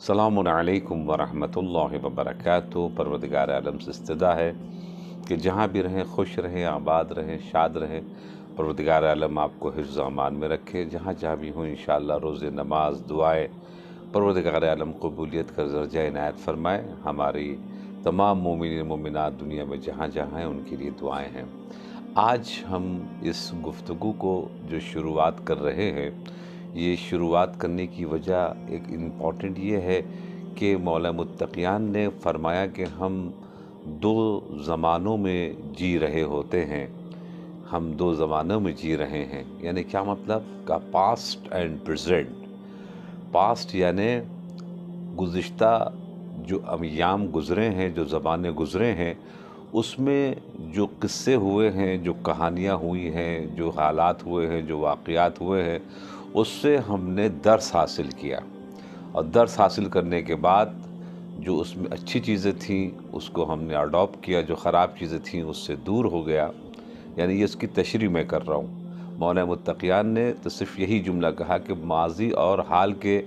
السلام علیکم ورحمۃ اللہ وبرکاتہ۔ پروردگار عالم سے استدعا ہے کہ جہاں بھی رہیں خوش رہیں، آباد رہیں، شاد رہیں۔ پروردگار عالم آپ کو حفظ و امان میں رکھے، جہاں بھی ہوں انشاءاللہ روز نماز دعائیں پروردگار عالم قبولیت کا درجہ عنایت فرمائے۔ ہماری تمام مومنین مومنات دنیا میں جہاں ہیں ان کے لیے دعائیں ہیں۔ آج ہم اس گفتگو کو جو شروعات کر رہے ہیں، یہ شروعات کرنے کی وجہ ایک امپورٹنٹ یہ ہے کہ مولا متقیان نے فرمایا کہ ہم دو زمانوں میں جی رہے ہوتے ہیں۔ ہم دو زمانوں میں جی رہے ہیں، یعنی کیا مطلب کا پاسٹ اینڈ پریزنٹ۔ پاسٹ یعنی گزشتہ جو ایام گزرے ہیں، جو زمانے گزرے ہیں، اس میں جو قصے ہوئے ہیں، جو کہانیاں ہوئی ہیں، جو حالات ہوئے ہیں، جو واقعات ہوئے ہیں، اس سے ہم نے درس حاصل کیا، اور درس حاصل کرنے کے بعد جو اس میں اچھی چیزیں تھیں اس کو ہم نے اڈاپٹ کیا، جو خراب چیزیں تھیں اس سے دور ہو گیا۔ یعنی یہ اس کی تشریح میں کر رہا ہوں۔ مولانا متقیان نے تو صرف یہی جملہ کہا کہ ماضی اور حال کے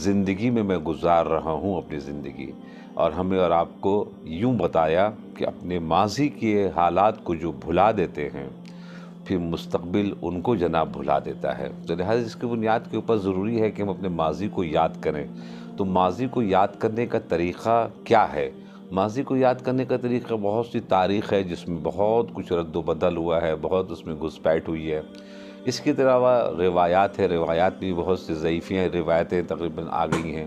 زندگی میں گزار رہا ہوں اپنی زندگی، اور ہمیں اور آپ کو یوں بتایا کہ اپنے ماضی کے حالات کو جو بھلا دیتے ہیں پھر مستقبل ان کو جناب بھلا دیتا ہے۔ تو لہٰذا اس کی بنیاد کے اوپر ضروری ہے کہ ہم اپنے ماضی کو یاد کریں۔ تو ماضی کو یاد کرنے کا طریقہ کیا ہے؟ ماضی کو یاد کرنے کا طریقہ بہت سی تاریخ ہے جس میں بہت کچھ رد و بدل ہوا ہے، بہت اس میں گھسپیٹ ہوئی ہے۔ اس کے علاوہ روایات ہے، روایات بھی بہت سی ضعیفی ہیں، روایتیں تقریباً آ گئی ہیں،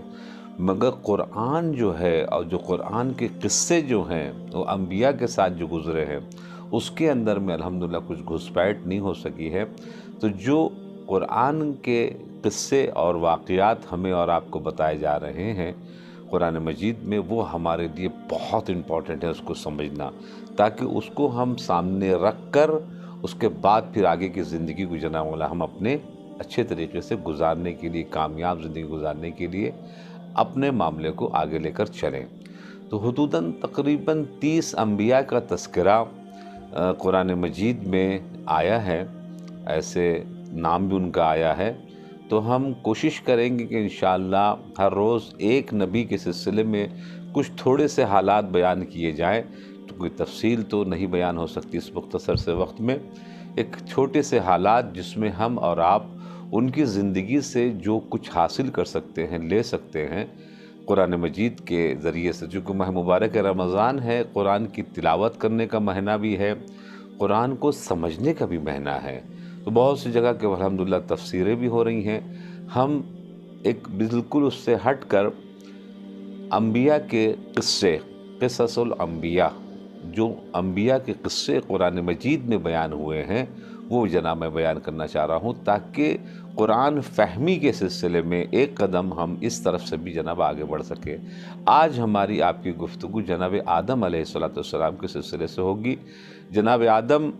مگر قرآن جو ہے اور جو قرآن کے قصے جو ہیں وہ انبیاء کے ساتھ جو گزرے ہیں اس کے اندر میں الحمدللہ کچھ گھسپیٹ نہیں ہو سکی ہے۔ تو جو قرآن کے قصے اور واقعات ہمیں اور آپ کو بتائے جا رہے ہیں قرآن مجید میں، وہ ہمارے لیے بہت امپورٹنٹ ہے اس کو سمجھنا، تاکہ اس کو ہم سامنے رکھ کر اس کے بعد پھر آگے کی زندگی کو جناب والا ہم اپنے اچھے طریقے سے گزارنے کے لیے، کامیاب زندگی گزارنے کے لیے اپنے معاملے کو آگے لے کر چلیں۔ تو حدوداً تقریباً 30 انبیاء کا تذکرہ قرآن مجید میں آیا ہے، ایسے نام بھی ان کا آیا ہے۔ تو ہم کوشش کریں گے کہ انشاءاللہ ہر روز ایک نبی کے سلسلے میں کچھ تھوڑے سے حالات بیان کیے جائیں۔ تو کوئی تفصیل تو نہیں بیان ہو سکتی اس مختصر سے وقت میں، ایک چھوٹے سے حالات جس میں ہم اور آپ ان کی زندگی سے جو کچھ حاصل کر سکتے ہیں، لے سکتے ہیں قرآن مجید کے ذریعے سے۔ چونکہ ماہ مبارک رمضان ہے، قرآن کی تلاوت کرنے کا مہینہ بھی ہے، قرآن کو سمجھنے کا بھی مہینہ ہے۔ تو بہت سی جگہ کے الحمدللہ تفسیریں بھی ہو رہی ہیں۔ ہم ایک بالکل اس سے ہٹ کر انبیاء کے قصے، قصص الانبیاء، جو انبیاء کے قصے قرآن مجید میں بیان ہوئے ہیں وہ جناب میں بیان کرنا چاہ رہا ہوں، تاکہ قرآن فہمی کے سلسلے میں ایک قدم ہم اس طرف سے بھی جناب آگے بڑھ سکے۔ آج ہماری آپ کی گفتگو جناب آدم علیہ السلام کے سلسلے سے ہوگی۔ جناب آدم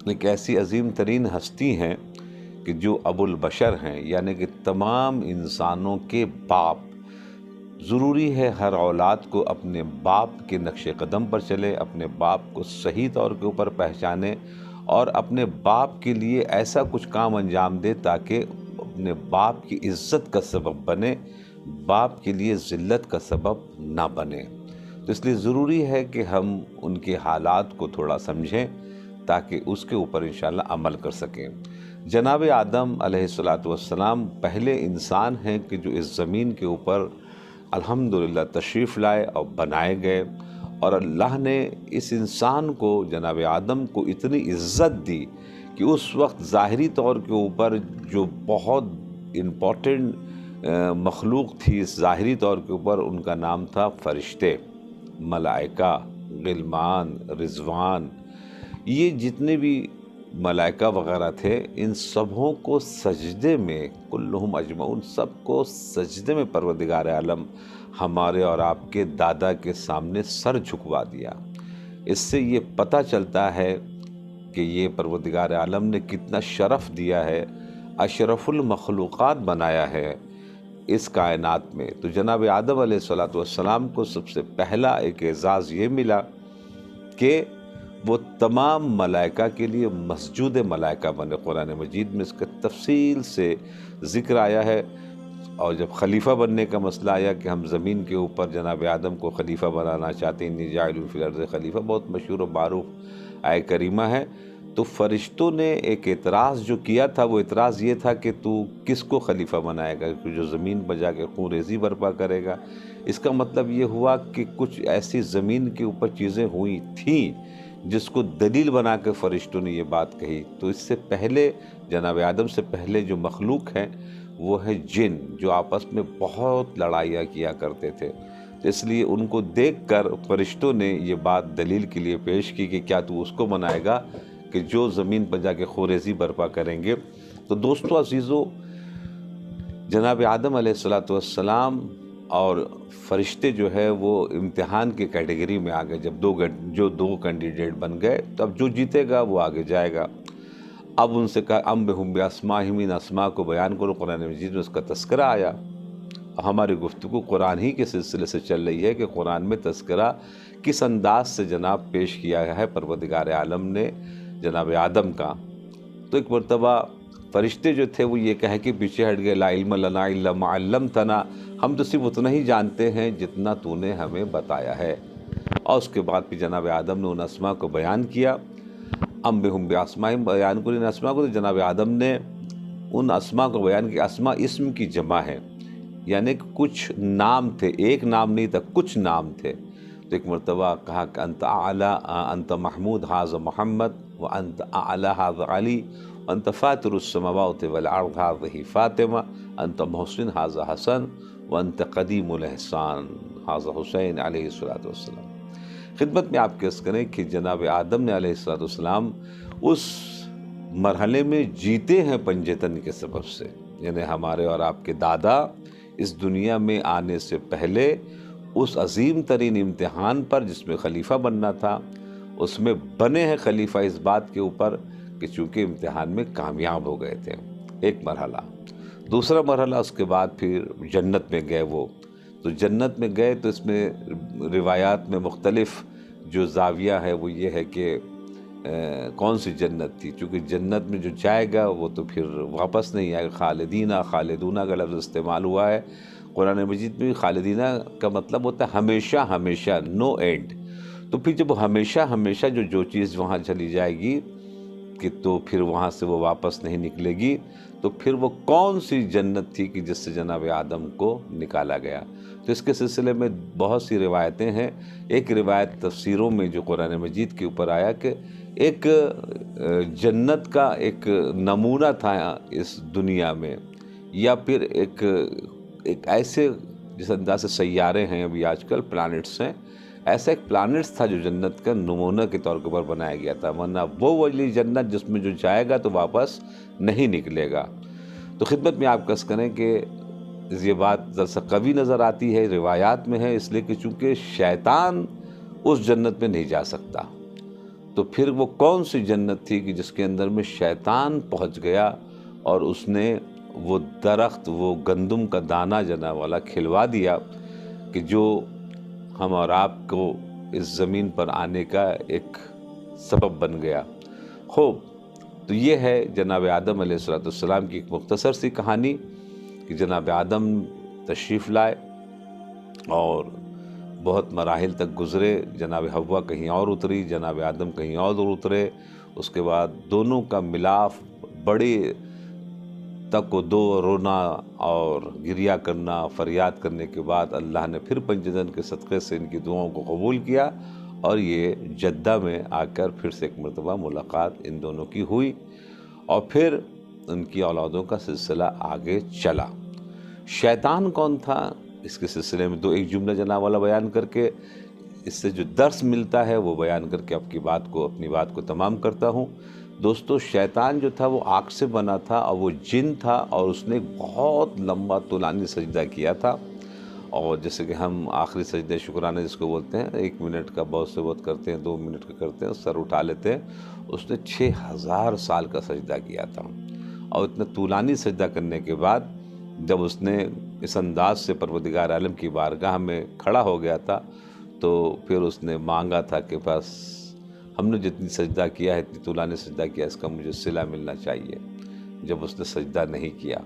ایک ایسی عظیم ترین ہستی ہیں کہ جو ابو البشر ہیں، یعنی کہ تمام انسانوں کے باپ۔ ضروری ہے ہر اولاد کو اپنے باپ کے نقش قدم پر چلے، اپنے باپ کو صحیح طور کے اوپر پہچانے، اور اپنے باپ کے لیے ایسا کچھ کام انجام دے تاکہ اپنے باپ کی عزت کا سبب بنے، باپ کے لیے ذلت کا سبب نہ بنے۔ تو اس لیے ضروری ہے کہ ہم ان کے حالات کو تھوڑا سمجھیں تاکہ اس کے اوپر انشاءاللہ عمل کر سکیں۔ جناب آدم علیہ السلام پہلے انسان ہیں کہ جو اس زمین کے اوپر الحمدللہ تشریف لائے اور بنائے گئے، اور اللہ نے اس انسان کو، جناب آدم کو، اتنی عزت دی کہ اس وقت ظاہری طور کے اوپر جو بہت امپورٹنٹ مخلوق تھی، اس ظاہری طور کے اوپر ان کا نام تھا فرشتے، ملائکہ، غلمان، رضوان۔ یہ جتنے بھی ملائکہ وغیرہ تھے ان سبوں کو سجدے میں، کلہم اجمعون، سب کو سجدے میں پروردگار عالم ہمارے اور آپ کے دادا کے سامنے سر جھکوا دیا۔ اس سے یہ پتہ چلتا ہے کہ یہ پروردگار عالم نے کتنا شرف دیا ہے، اشرف المخلوقات بنایا ہے اس کائنات میں۔ تو جناب آدم علیہ السلام کو سب سے پہلا ایک اعزاز یہ ملا کہ وہ تمام ملائکہ کے لیے مسجود ملائکہ بنے۔ قرآن مجید میں اس کا تفصیل سے ذکر آیا ہے اور جب خلیفہ بننے کا مسئلہ آیا کہ ہم زمین کے اوپر جناب آدم کو خلیفہ بنانا چاہتے ہیں، انی جاعل فی الارض خلیفہ، بہت مشہور و معروف آیہ کریمہ ہے، تو فرشتوں نے ایک اعتراض جو کیا تھا، وہ اعتراض یہ تھا کہ تو کس کو خلیفہ بنائے گا، جو زمین پر جا کے خون ریزی برپا کرے گا۔ اس کا مطلب یہ ہوا کہ کچھ ایسی زمین کے اوپر چیزیں ہوئی تھیں جس کو دلیل بنا کے فرشتوں نے یہ بات کہی۔ تو اس سے پہلے جناب آدم سے پہلے جو مخلوق ہیں وہ ہے جن، جو آپس میں بہت لڑائیاں کیا کرتے تھے، تو اس لیے ان کو دیکھ کر فرشتوں نے یہ بات دلیل کے لیے پیش کی کہ کیا تو اس کو بنائے گا کہ جو زمین پر جا کے خوریزی برپا کریں گے۔ تو دوستو عزیزو، جناب آدم علیہ السلام اور فرشتے جو ہے وہ امتحان کی کیٹیگری میں آ گئے۔ جب دو کینڈیڈیٹ بن گئے، تو اب جو جیتے گا وہ آگے جائے گا۔ اب ان سے کہا انبئہم باسمائہم، ان اسماء کو بیان کرو۔ قرآن مجید میں اس کا تذکرہ آیا۔ ہماری گفتگو قرآن ہی کے سلسلے سے چل رہی ہے کہ قرآن میں تذکرہ کس انداز سے جناب پیش کیا گیا ہے پروردگار عالم نے جناب آدم کا۔ تو ایک مرتبہ فرشتے جو تھے وہ یہ کہہ کے پیچھے ہٹ گئے، لا علم لنا الا ما علمتنا، ہم تو صرف اتنا ہی جانتے ہیں جتنا تو نے ہمیں بتایا ہے۔ اور اس کے بعد پھر جناب آدم نے ان اسماء کو بیان کیا، انبئہم باسمائہم، بیان کرو ان اسماء کو۔ تو جناب آدم نے ان اسماء کو بیان کیا۔ اسماء اسم کی جمع ہے، یعنی کہ کچھ نام تھے، ایک نام نہیں تھا، کچھ نام تھے۔ تو ایک مرتبہ کہا کہ انت اعلی، انت محمود ھذا محمد، وانت اعلی ھذا علی، انت فاطر السماوات والارض ھذہ فاطمہ، انت محسن ھذا حسن، وانت قدیم الاحسان ھذا حسین علیہ السلام۔ خدمت میں آپ کیس کریں کہ جناب آدم نے علیہ السلام اس مرحلے میں جیتے ہیں پنجتن کے سبب سے، یعنی ہمارے اور آپ کے دادا اس دنیا میں آنے سے پہلے اس عظیم ترین امتحان پر جس میں خلیفہ بننا تھا، اس میں بنے ہیں خلیفہ اس بات کے اوپر کہ چونکہ امتحان میں کامیاب ہو گئے تھے، ایک مرحلہ۔ دوسرا مرحلہ اس کے بعد پھر جنت میں گئے وہ، تو جنت میں گئے تو اس میں روایات میں مختلف جو زاویہ ہے وہ یہ ہے کہ کون سی جنت تھی، چونکہ جنت میں جو جائے گا وہ تو پھر واپس نہیں آئے گا۔ خالدینہ، خالدونہ کا لفظ استعمال ہوا ہے قرآن مجید میں۔ خالدینہ کا مطلب ہوتا ہے ہمیشہ ہمیشہ، نو اینڈ۔ تو پھر جب ہمیشہ ہمیشہ جو چیز وہاں چلی جائے گی کہ تو پھر وہاں سے وہ واپس نہیں نکلے گی، تو پھر وہ کون سی جنت تھی کہ جس سے جناب آدم کو نکالا گیا۔ تو اس کے سلسلے میں بہت سی روایتیں ہیں۔ ایک روایت تفسیروں میں جو قرآن مجید کے اوپر آیا کہ ایک جنت کا ایک نمونہ تھا اس دنیا میں، یا پھر ایک ایسے جس انداز سے سیارے ہیں ابھی آج کل پلانٹس ہیں، ایسا ایک پلانٹس تھا جو جنت کا نمونہ کے طور کے اوپر بنایا گیا تھا، ورنہ وہ والی جنت جس میں جو جائے گا تو واپس نہیں نکلے گا۔ تو خدمت میں آپ کس کریں کہ یہ بات ذرا سا قوی نظر آتی ہے، روایات میں ہے، اس لیے کہ چونکہ شیطان اس جنت میں نہیں جا سکتا، تو پھر وہ کون سی جنت تھی کہ جس کے اندر میں شیطان پہنچ گیا اور اس نے وہ درخت، وہ گندم کا دانہ جناب والا کھلوا دیا کہ جو ہم اور آپ کو اس زمین پر آنے کا ایک سبب بن گیا۔ خوب، تو یہ ہے جناب آدم علیہ السلام کی ایک مختصر سی کہانی کہ جناب آدم تشریف لائے اور بہت مراحل تک گزرے، جناب حوا کہیں اور اتری، جناب آدم کہیں اور اترے، اس کے بعد دونوں کا ملاف، بڑے تک و دو رونا اور گریہ کرنا، فریاد کرنے کے بعد اللہ نے پھر پنجتن کے صدقے سے ان کی دعاؤں کو قبول کیا، اور یہ جدہ میں آ کر پھر سے ایک مرتبہ ملاقات ان دونوں کی ہوئی، اور پھر ان کی اولادوں کا سلسلہ آگے چلا۔ شیطان کون تھا اس کے سلسلے میں ایک جملہ جناب والا بیان کر کے اس سے جو درس ملتا ہے وہ بیان کر کے اپنی بات کو تمام کرتا ہوں۔ دوستو، شیطان جو تھا وہ آگ سے بنا تھا اور وہ جن تھا، اور اس نے ایک بہت لمبا طولانی سجدہ کیا تھا، اور جیسے کہ ہم آخری سجدہ شکرانے جس کو بولتے ہیں، 1 منٹ کا بہت سے بہت کرتے ہیں، 2 منٹ کا کرتے ہیں، سر اٹھا لیتے ہیں، اس نے 6000 سال کا سجدہ کیا تھا، اور اتنا طولانی سجدہ کرنے کے بعد جب اس نے اس انداز سے پروردگار عالم کی بارگاہ میں کھڑا ہو گیا تھا، تو پھر اس نے مانگا تھا کہ بس ہم نے جتنی سجدہ کیا ہے، اتنی طولانی سجدہ کیا، اس کا مجھے صلہ ملنا چاہیے۔ جب اس نے سجدہ نہیں کیا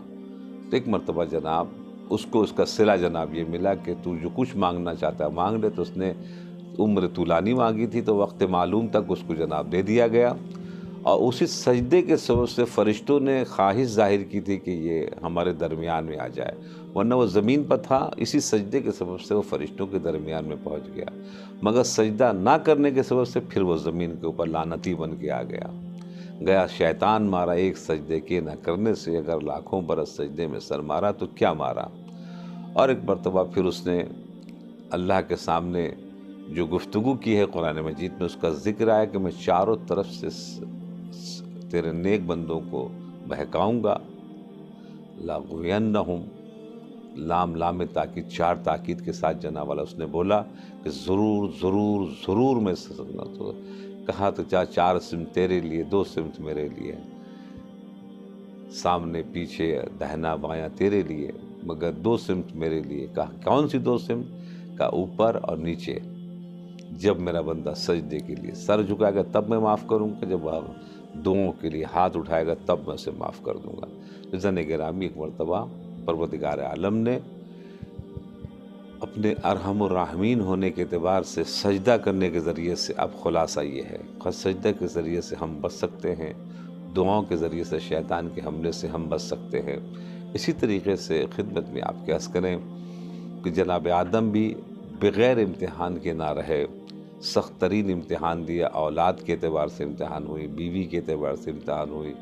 تو ایک مرتبہ جناب اس کو اس کا صلہ جناب یہ ملا کہ تو جو کچھ مانگنا چاہتا ہے مانگ لے. تو اس نے عمر طولانی مانگی تھی تو وقت معلوم تک اس کو جناب دے دیا گیا. اور اسی سجدے کے سبب سے فرشتوں نے خواہش ظاہر کی تھی کہ یہ ہمارے درمیان میں آ جائے، ورنہ وہ زمین پر تھا. اسی سجدے کے سبب سے وہ فرشتوں کے درمیان میں پہنچ گیا، مگر سجدہ نہ کرنے کے سبب سے پھر وہ زمین کے اوپر لعنتی بن کے آ گیا. شیطان مارا ایک سجدے کے نہ کرنے سے، اگر لاکھوں برس سجدے میں سر مارا تو کیا مارا. اور ایک مرتبہ پھر اس نے اللہ کے سامنے جو گفتگو کی ہے قرآن مجید میں، اس کا ذکر آیا کہ میں چاروں طرف سے تیرے نیک بندوں کو بہکاؤں گا. لاغوینہم، لام تاکید، 4 تاکید کے ساتھ جناب والا اس نے بولا کہ ضرور ضرور ضرور میں تو کہا تو 4 سمت تیرے لیے، 2 سمت میرے لیے، سامنے پیچھے دہنا بایاں تیرے لیے، مگر 2 سمت میرے لیے. کہا کون سی 2 سمت؟ کہا اوپر اور نیچے. جب میرا بندہ سجدے کے لیے سر جھکائے گا تب میں معاف کروں گا، جب وہ دعاؤں کے لیے ہاتھ اٹھائے گا تب میں اسے معاف کر دوں گا. زن گرامی، ایک مرتبہ پروردگار عالم نے اپنے ارحم الراحمین ہونے کے اعتبار سے سجدہ کرنے کے ذریعے سے، اب خلاصہ یہ ہے، سجدہ کے ذریعے سے ہم بچ سکتے ہیں، دعاؤں کے ذریعے سے شیطان کے حملے سے ہم بچ سکتے ہیں. اسی طریقے سے خدمت میں آپ کے عرض کریں کہ جناب آدم بھی بغیر امتحان کے نہ رہے، سخت ترین امتحان دیا. اولاد کے اعتبار سے امتحان ہوئی، بیوی کے اعتبار سے امتحان ہوئی،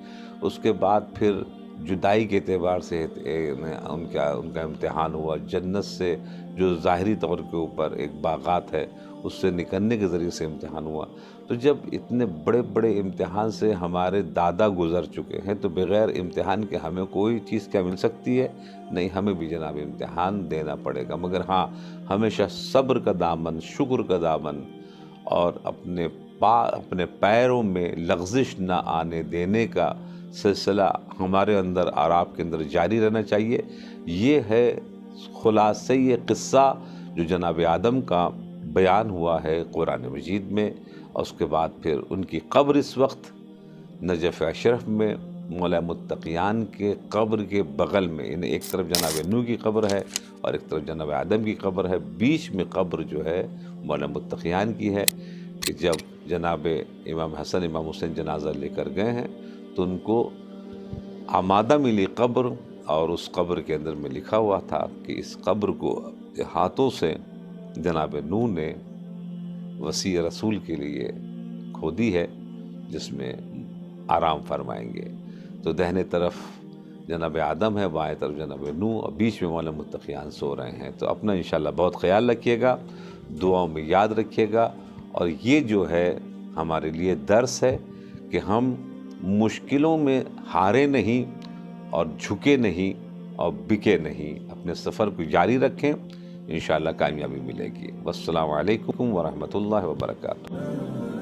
اس کے بعد پھر جدائی کے اعتبار سے ان کا امتحان ہوا. جنت سے جو ظاہری طور کے اوپر ایک باغات ہے اس سے نکلنے کے ذریعے سے امتحان ہوا. تو جب اتنے بڑے بڑے امتحان سے ہمارے دادا گزر چکے ہیں تو بغیر امتحان کے ہمیں کوئی چیز کیا مل سکتی ہے؟ نہیں، ہمیں بھی جناب امتحان دینا پڑے گا، مگر ہاں ہمیشہ صبر کا دامن، شکر کا دامن اور اپنے پیروں میں لغزش نہ آنے دینے کا سلسلہ ہمارے اندر اور آپ کے اندر جاری رہنا چاہیے. یہ ہے خلاصہ یہ قصہ جو جناب آدم کا بیان ہوا ہے قرآن مجید میں. اور اس کے بعد پھر ان کی قبر اس وقت نجف اشرف میں مولا متقیان کے قبر کے بغل میں، یعنی ایک طرف جناب نوح کی قبر ہے اور ایک طرف جناب آدم کی قبر ہے، بیچ میں قبر جو ہے مولا متقیان کی ہے. کہ جب جناب امام حسن امام حسین جنازہ لے کر گئے ہیں تو ان کو آمادہ ملی قبر، اور اس قبر کے اندر میں لکھا ہوا تھا کہ اس قبر کو ہاتھوں سے جناب نوح نے وصی رسول کے لیے کھودی ہے، جس میں آرام فرمائیں گے. تو دہنے طرف جناب آدم ہے، بائیں طرف جناب نوح، اور بیچ میں مولا متقیان سو رہے ہیں. تو اپنا انشاءاللہ بہت خیال رکھیے گا، دعاؤں میں یاد رکھیے گا. اور یہ جو ہے ہمارے لیے درس ہے کہ ہم مشکلوں میں ہارے نہیں اور جھکے نہیں اور بکے نہیں، اپنے سفر کو جاری رکھیں، انشاءاللہ کامیابی ملے گی. والسلام علیکم ورحمۃ اللہ وبرکاتہ.